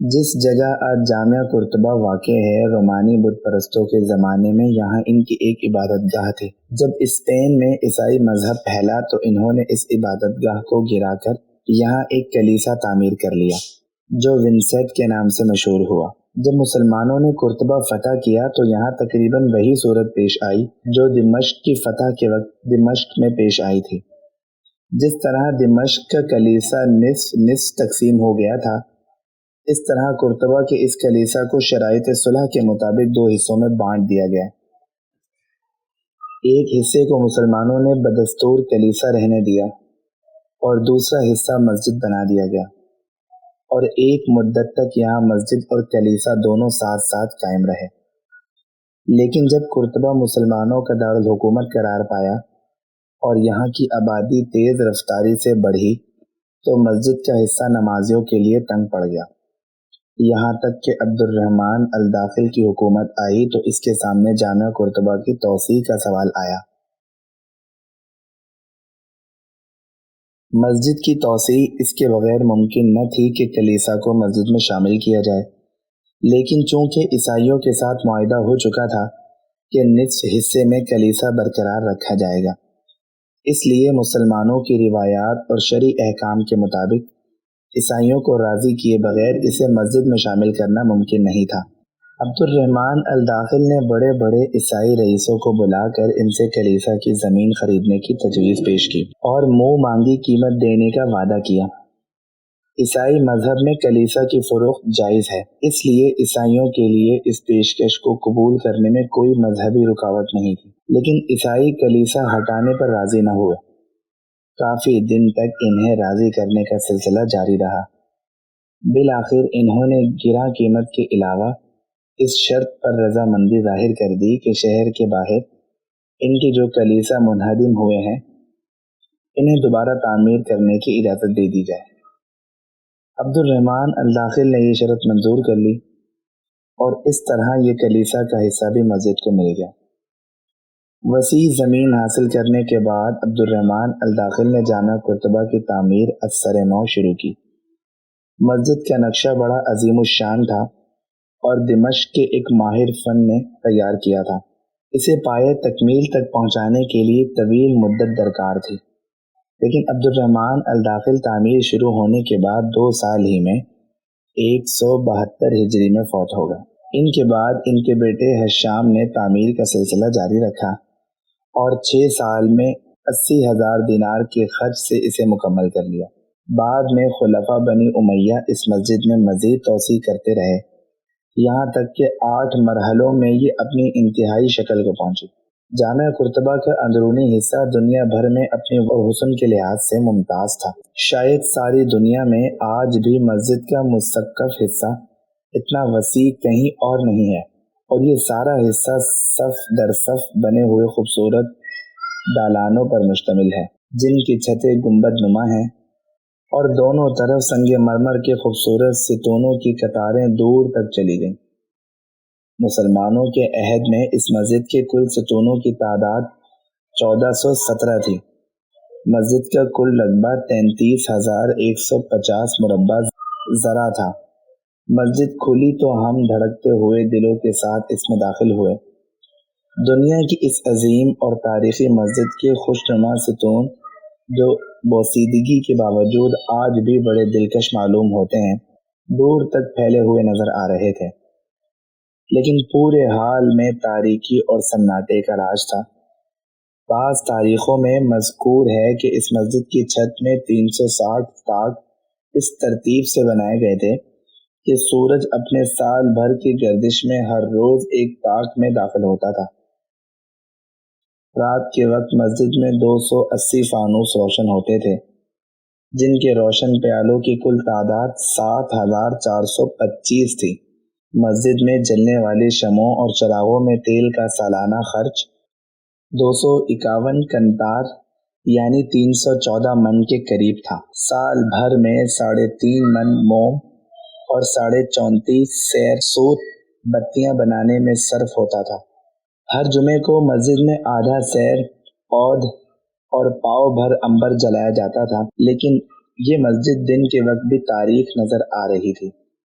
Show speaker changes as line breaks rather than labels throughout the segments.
جس جگہ آج جامعہ قرطبہ واقع ہے، رومانی بت پرستوں کے زمانے میں یہاں ان کی ایک عبادت گاہ تھی۔ جب اسپین میں عیسائی مذہب پھیلا تو انہوں نے اس عبادت گاہ کو گرا کر یہاں ایک کلیسا تعمیر کر لیا جو ونسیٹ کے نام سے مشہور ہوا۔ جب مسلمانوں نے قرطبہ فتح کیا تو یہاں تقریباً وہی صورت پیش آئی جو دمشق کی فتح کے وقت دمشق میں پیش آئی تھی۔ جس طرح دمشق کا کلیسا نصف تقسیم ہو گیا تھا، اس طرح قرطبہ کے اس کلیسا کو شرائط صلح کے مطابق دو حصوں میں بانٹ دیا گیا۔ ایک حصے کو مسلمانوں نے بدستور کلیسا رہنے دیا اور دوسرا حصہ مسجد بنا دیا گیا، اور ایک مدت تک یہاں مسجد اور کلیسا دونوں ساتھ ساتھ قائم رہے۔ لیکن جب قرطبہ مسلمانوں کا دارالحکومت قرار پایا اور یہاں کی آبادی تیز رفتاری سے بڑھی تو مسجد کا حصہ نمازیوں کے لیے تنگ پڑ گیا۔ یہاں تک کہ عبد الرحمن الداخل کی حکومت آئی تو اس کے سامنے جامعہ قرطبہ کی توسیع کا سوال آیا۔ مسجد کی توسیع اس کے بغیر ممکن نہ تھی کہ کلیسا کو مسجد میں شامل کیا جائے، لیکن چونکہ عیسائیوں کے ساتھ معاہدہ ہو چکا تھا کہ نصف حصے میں کلیسا برقرار رکھا جائے گا، اس لیے مسلمانوں کی روایات اور شرعی احکام کے مطابق عیسائیوں کو راضی کیے بغیر اسے مسجد میں شامل کرنا ممکن نہیں تھا۔ عبد الرحمن الداخل نے بڑے بڑے عیسائی رئیسوں کو بلا کر ان سے کلیسا کی زمین خریدنے کی تجویز پیش کی اور منہ مانگی قیمت دینے کا وعدہ کیا۔ عیسائی مذہب میں کلیسا کی فروخت جائز ہے، اس لیے عیسائیوں کے لیے اس پیشکش کو قبول کرنے میں کوئی مذہبی رکاوٹ نہیں تھی، لیکن عیسائی کلیسا ہٹانے پر راضی نہ ہوئے۔ کافی دن تک انہیں راضی کرنے کا سلسلہ جاری رہا۔ بالآخر انہوں نے گرا قیمت کے علاوہ اس شرط پر رضامندی ظاہر کر دی کہ شہر کے باہر ان کے جو کلیسا منہدم ہوئے ہیں انہیں دوبارہ تعمیر کرنے کی اجازت دے دی جائے۔ عبد الرحمن الداخل نے یہ شرط منظور کر لی اور اس طرح یہ کلیسا کا حصہ بھی مسجد کو مل گیا۔ وسیع زمین حاصل کرنے کے بعد عبد الرحمن الداخل نے جامعہ قرطبہ کی تعمیر از سر نو شروع کی۔ مسجد کا نقشہ بڑا عظیم الشان تھا اور دمشق کے ایک ماہر فن نے تیار کیا تھا۔ اسے پایہ تکمیل تک پہنچانے کے لیے طویل مدت درکار تھی، لیکن عبد الرحمن الداخل تعمیر شروع ہونے کے بعد 2 سال ہی میں 172 ہجری میں فوت ہو گئے۔ ان کے بعد ان کے بیٹے حشام نے تعمیر کا سلسلہ جاری رکھا اور 6 سال میں 80,000 دینار کے خرچ سے اسے مکمل کر لیا۔ بعد میں خلفاء بنی امیہ اس مسجد میں مزید توسیع کرتے رہے، یہاں تک کہ 8 مرحلوں میں یہ اپنی انتہائی شکل کو پہنچی۔ جامعہ قرطبہ کا اندرونی حصہ دنیا بھر میں اپنے حسن کے لحاظ سے ممتاز تھا۔ شاید ساری دنیا میں آج بھی مسجد کا مسقف حصہ اتنا وسیع کہیں اور نہیں ہے، اور یہ سارا حصہ صف در صف بنے ہوئے خوبصورت دالانوں پر مشتمل ہے جن کی چھتیں گنبد نما ہیں اور دونوں طرف سنگ مرمر کے خوبصورت ستونوں کی قطاریں دور تک چلی گئیں۔ مسلمانوں کے عہد میں اس مسجد کے کل ستونوں کی تعداد 1417 تھی۔ مسجد کا کل رقبہ 33,150 مربع ذرا تھا۔ مسجد کھلی تو ہم دھڑکتے ہوئے دلوں کے ساتھ اس میں داخل ہوئے۔ دنیا کی اس عظیم اور تاریخی مسجد کے خوشنما ستون جو بوسیدگی کے باوجود آج بھی بڑے دلکش معلوم ہوتے ہیں، دور تک پھیلے ہوئے نظر آ رہے تھے، لیکن پورے حال میں تاریکی اور سناٹے کا راج تھا۔ بعض تاریخوں میں مذکور ہے کہ اس مسجد کی چھت میں 360 طاق اس ترتیب سے بنائے گئے تھے کہ سورج اپنے سال بھر کی گردش میں ہر روز ایک طاق میں داخل ہوتا تھا۔ رات کے وقت مسجد میں 280 فانوس روشن ہوتے تھے، جن کے روشن پیالوں کی کل تعداد 7,425 تھی۔ مسجد میں جلنے والی شمعوں اور چراغوں میں تیل کا سالانہ خرچ 251 کنتار یعنی 314 من کے قریب تھا۔ سال بھر میں 3.5 من موم اور 34.5 سیر سوت بتیاں بنانے میں صرف ہوتا تھا۔ ہر جمعے کو مسجد میں آدھا سیر عود اور پاؤ بھر عنبر جلایا جاتا تھا، لیکن یہ مسجد دن کے وقت بھی تاریک نظر آ رہی تھی۔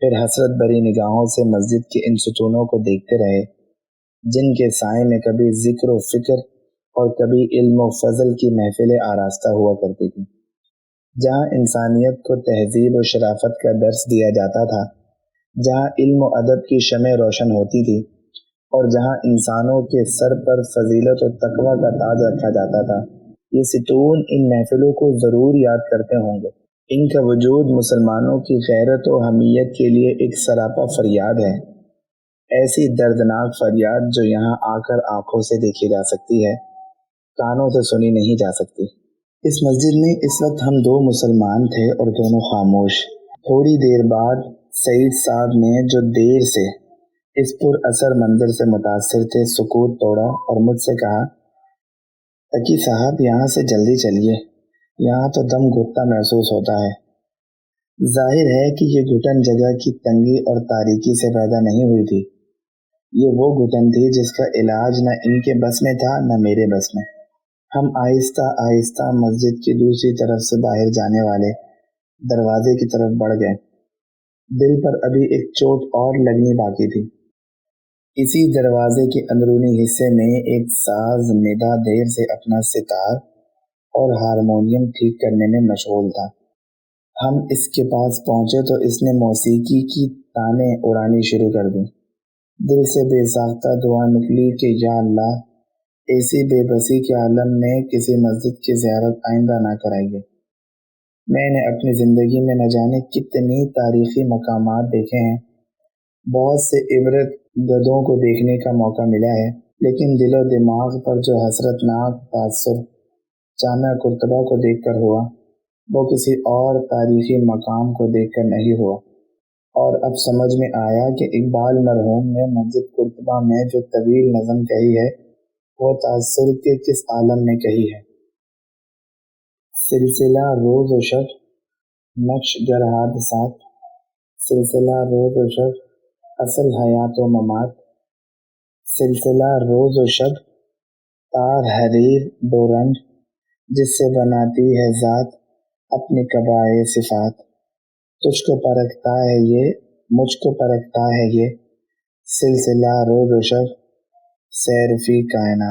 پھر حسرت بھری نگاہوں سے مسجد کے ان ستونوں کو دیکھتے رہے جن کے سائے میں کبھی ذکر و فکر اور کبھی علم و فضل کی محفلیں آراستہ ہوا کرتی تھی، جہاں انسانیت کو تہذیب و شرافت کا درس دیا جاتا تھا، جہاں علم و ادب کی شمع روشن ہوتی تھی، اور جہاں انسانوں کے سر پر فضیلت و تقوی کا تاج رکھا جاتا تھا۔ یہ ستون ان محفلوں کو ضرور یاد کرتے ہوں گے۔ ان کا وجود مسلمانوں کی غیرت و حمیت کے لیے ایک سراپا فریاد ہے، ایسی دردناک فریاد جو یہاں آ کر آنکھوں سے دیکھی جا سکتی ہے، کانوں سے سنی نہیں جا سکتی۔ اس مسجد میں اس وقت ہم دو مسلمان تھے اور دونوں خاموش۔ تھوڑی دیر بعد سعید صاحب نے، جو دیر سے اس پر اثر منظر سے متاثر تھے، سکوت توڑا اور مجھ سے کہا، تقی صاحب یہاں سے جلدی چلیے، یہاں تو دم گھٹتا محسوس ہوتا ہے۔ ظاہر ہے کہ یہ گھٹن جگہ کی تنگی اور تاریکی سے پیدا نہیں ہوئی تھی، یہ وہ گھٹن تھی جس کا علاج نہ ان کے بس میں تھا نہ میرے بس میں۔ ہم آہستہ آہستہ مسجد کی دوسری طرف سے باہر جانے والے دروازے کی طرف بڑھ گئے۔ دل پر ابھی ایک چوٹ اور لگنی باقی تھی۔ اسی دروازے کے اندرونی حصے میں ایک ساز ندا دیر سے اپنا ستار اور ہارمونیم ٹھیک کرنے میں مشغول تھا۔ ہم اس کے پاس پہنچے تو اس نے موسیقی کی تانیں اڑانی شروع کر دیں۔ دل سے بے ساختہ دعا نکلی کہ یا اللہ، ایسی بے بسی کے عالم میں کسی مسجد کی زیارت آئندہ نہ کرائیے۔ میں نے اپنی زندگی میں نہ جانے کتنی تاریخی مقامات دیکھے ہیں، بہت سے عبرت گدوں کو دیکھنے کا موقع ملا ہے، لیکن دل و دماغ پر جو حسرتناک تاثر جامعہ قرطبہ کو دیکھ کر ہوا، وہ کسی اور تاریخی مقام کو دیکھ کر نہیں ہوا۔ اور اب سمجھ میں آیا کہ اقبال مرحوم نے مسجد قرطبہ میں جو طویل نظم کہی ہے، وہ تاثر کے کس عالم میں کہی ہے۔ سلسلہ روز و شب نقش گر حادثات، سلسلہ روز و شب اصل حیات و ممات، سلسلہ روز و شب تار حریر دو رنگ، جس سے بناتی ہے ذات اپنی قبائے صفات۔ تجھ کو پرکھتا ہے یہ، مجھ کو پرکھتا ہے یہ، سلسلہ روز و شب سیر فی کائنات۔